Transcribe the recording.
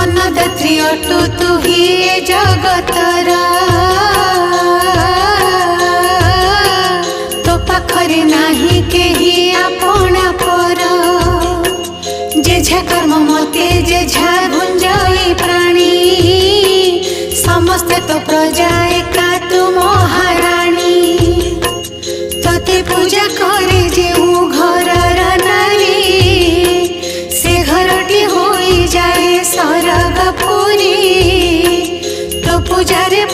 अन्नदात्री अटु तु ही ए जगतर तो पाखरे नाही केही आपणा पर जेझा कर्म मते जेझा गुंजई प्राणी समस्ते तो प्रजा एका तू महाराणी तते पूजा करे जे घरर नारी से घरटी होई जाए सरगपुरी तो पूजारे